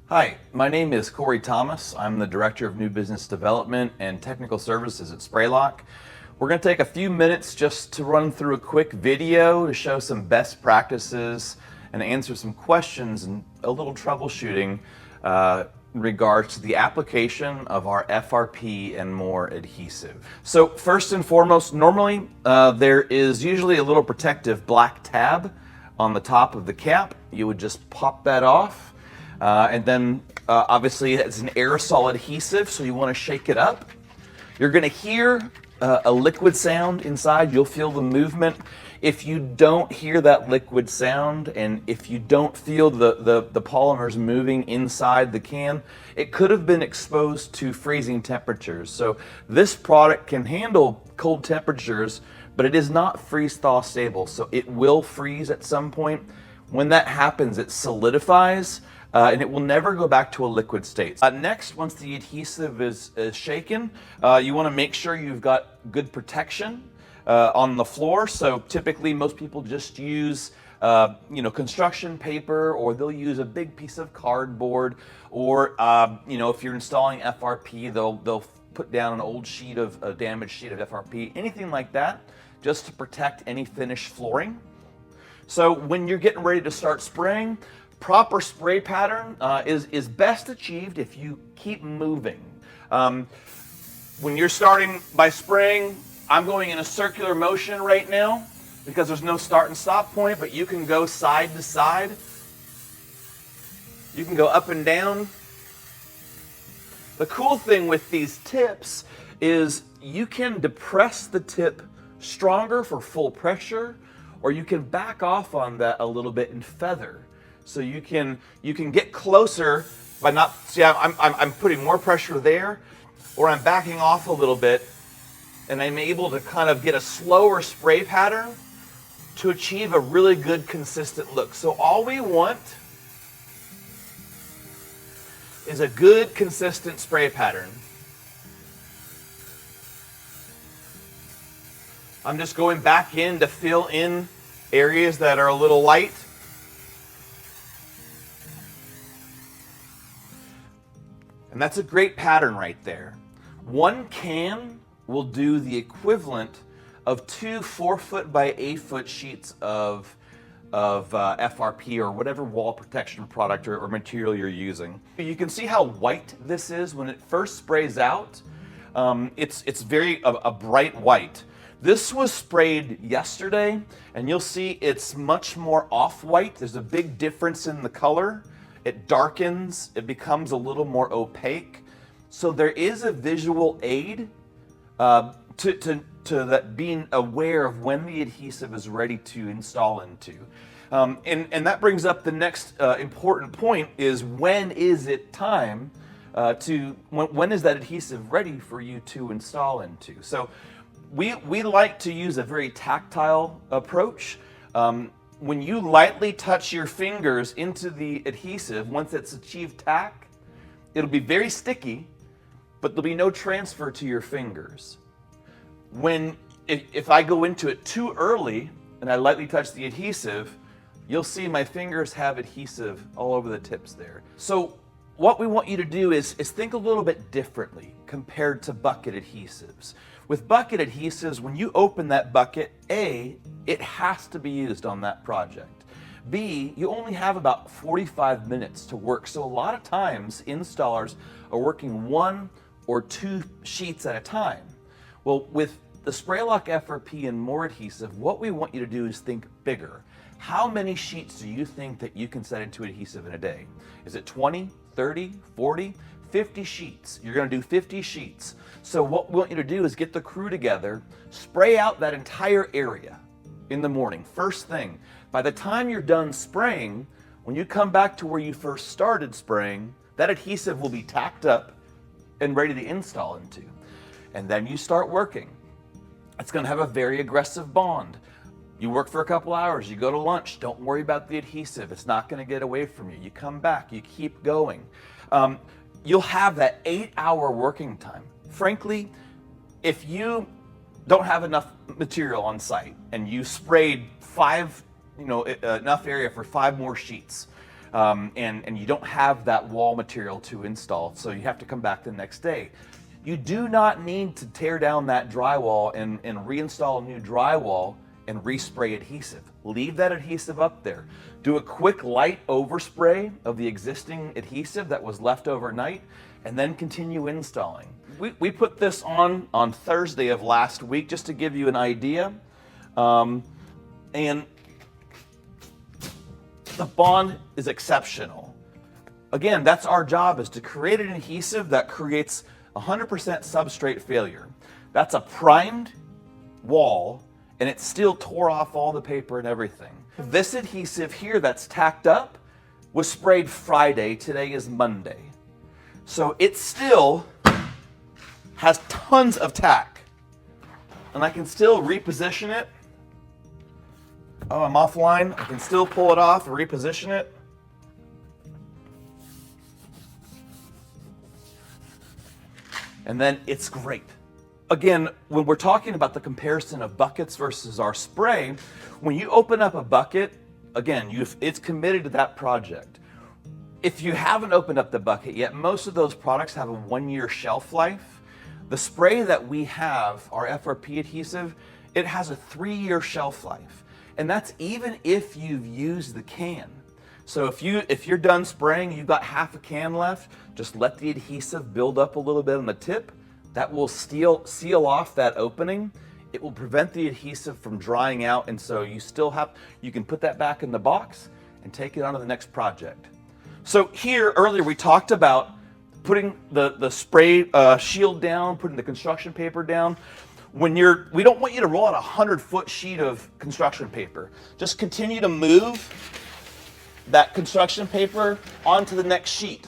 Hi, my name is Corey Thomas. I'm the Director of New Business Development and Technical Services at Spraylock. We're going to take a few minutes just to run through a quick video to show some best practices and answer some questions and a little troubleshooting in regards to the application of our FRP and more adhesive. So first and foremost, normally there is usually a little protective black tab on the top of the cap. You would just pop that off. And then obviously it's an aerosol adhesive, so you want to shake it up. You're going to hear a liquid sound inside. You'll feel the movement. If you don't hear that liquid sound, and if you don't feel the polymers moving inside the can, it could have been exposed to freezing temperatures. So this product can handle cold temperatures, but it is not freeze-thaw stable, so it will freeze at some point. When that happens, it solidifies, and it will never go back to a liquid state. Next, once the adhesive is shaken, you want to make sure you've got good protection on the floor. So typically most people just use construction paper, or they'll use a big piece of cardboard, or if you're installing FRP, they'll put down an old sheet of a damaged sheet of FRP, anything like that, just to protect any finished flooring. So when you're getting ready to start spraying, proper spray pattern is best achieved if you keep moving. When you're starting by spraying, I'm going in a circular motion right now because there's no start and stop point, but you can go side to side. You can go up and down. The cool thing with these tips is you can depress the tip stronger for full pressure, or you can back off on that a little bit and feather. So you can get closer by not, see, I'm putting more pressure there, or I'm backing off a little bit, and I'm able to kind of get a slower spray pattern to achieve a really good consistent look. So all we want is a good consistent spray pattern. I'm just going back in to fill in areas that are a little light. And that's a great pattern right there. One can will do the equivalent of 2 4-foot by 8-foot sheets of FRP or whatever wall protection product or material you're using. You can see how white this is when it first sprays out. It's very a bright white. This was sprayed yesterday, and you'll see it's much more off-white. There's a big difference in the color. It darkens, it becomes a little more opaque. So there is a visual aid to that being aware of when the adhesive is ready to install into. And that brings up the next important point is when is it time when is that adhesive ready for you to install into? So we like to use a very tactile approach. When you lightly touch your fingers into the adhesive, once it's achieved tack, it'll be very sticky, but there'll be no transfer to your fingers. If I go into it too early and I lightly touch the adhesive, you'll see my fingers have adhesive all over the tips there. So what we want you to do is think a little bit differently compared to bucket adhesives. With bucket adhesives, when you open that bucket, A, it has to be used on that project. B, you only have about 45 minutes to work. So a lot of times installers are working 1 or 2 sheets at a time. Well, with the Spraylock FRP and more adhesive, what we want you to do is think bigger. How many sheets do you think that you can set into adhesive in a day? Is it 20, 30, 40? 50 sheets. You're going to do 50 sheets. So what we want you to do is get the crew together, spray out that entire area in the morning, first thing. By the time you're done spraying, when you come back to where you first started spraying, that adhesive will be tacked up and ready to install into. And then you start working. It's going to have a very aggressive bond. You work for a couple hours, you go to lunch, don't worry about the adhesive. It's not going to get away from you. You come back, you keep going. You'll have that 8-hour working time. Frankly, if you don't have enough material on site and you sprayed enough area for 5 more sheets, and you don't have that wall material to install, so you have to come back the next day. You do not need to tear down that drywall and reinstall new drywall and respray adhesive. Leave that adhesive up there. Do a quick light overspray of the existing adhesive that was left overnight, and then continue installing. We put this on Thursday of last week just to give you an idea. And the bond is exceptional. Again, that's our job, is to create an adhesive that creates 100% substrate failure. That's a primed wall, and it still tore off all the paper and everything. This adhesive here that's tacked up was sprayed Friday. Today is Monday. So it still has tons of tack. And I can still reposition it. Oh, I'm offline. I can still pull it off and reposition it. And then it's great. Again, when we're talking about the comparison of buckets versus our spray, when you open up a bucket, again, it's committed to that project. If you haven't opened up the bucket yet, most of those products have a 1-year shelf life. The spray that we have, our FRP adhesive, it has a 3-year shelf life. And that's even if you've used the can. So if you're done spraying, you've got half a can left, just let the adhesive build up a little bit on the tip. That will seal off that opening. It will prevent the adhesive from drying out, and so you can put that back in the box and take it on to the next project. So here earlier we talked about putting the spray shield down, putting the construction paper down. We don't want you to roll out a 100-foot sheet of construction paper. Just continue to move that construction paper onto the next sheet.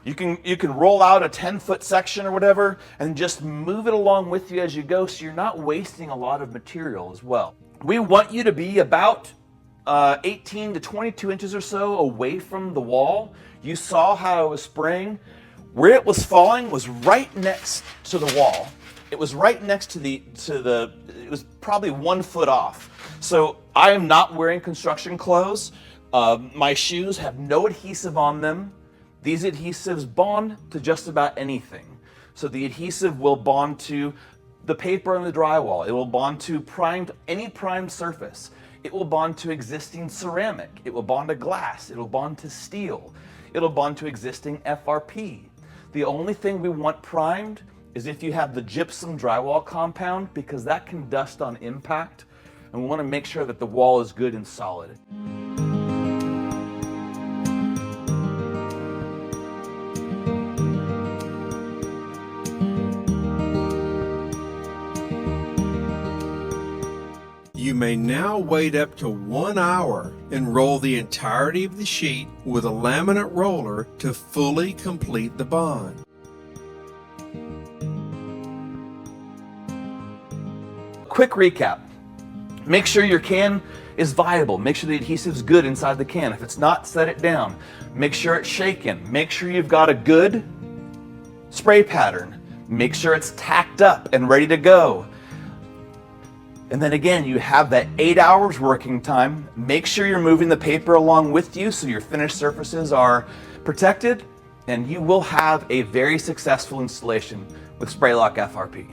You can roll out a 10-foot section or whatever and just move it along with you as you go, so you're not wasting a lot of material as well. We want you to be about 18 to 22 inches or so away from the wall. You saw how I was spraying. Where it was falling was right next to the wall. It was right next to it was probably 1 foot off. So I am not wearing construction clothes. My shoes have no adhesive on them. These adhesives bond to just about anything. So the adhesive will bond to the paper and the drywall. It will bond to any primed surface. It will bond to existing ceramic. It will bond to glass. It will bond to steel. It'll bond to existing FRP. The only thing we want primed is if you have the gypsum drywall compound, because that can dust on impact, and we want to make sure that the wall is good and solid. You may now wait up to 1 hour and roll the entirety of the sheet with a laminate roller to fully complete the bond. Quick recap. Make sure your can is viable. Make sure the adhesive's good inside the can. If it's not, set it down. Make sure it's shaken. Make sure you've got a good spray pattern. Make sure it's tacked up and ready to go. And then again, you have that 8 hours working time. Make sure you're moving the paper along with you so your finished surfaces are protected, and you will have a very successful installation with Spraylock FRP.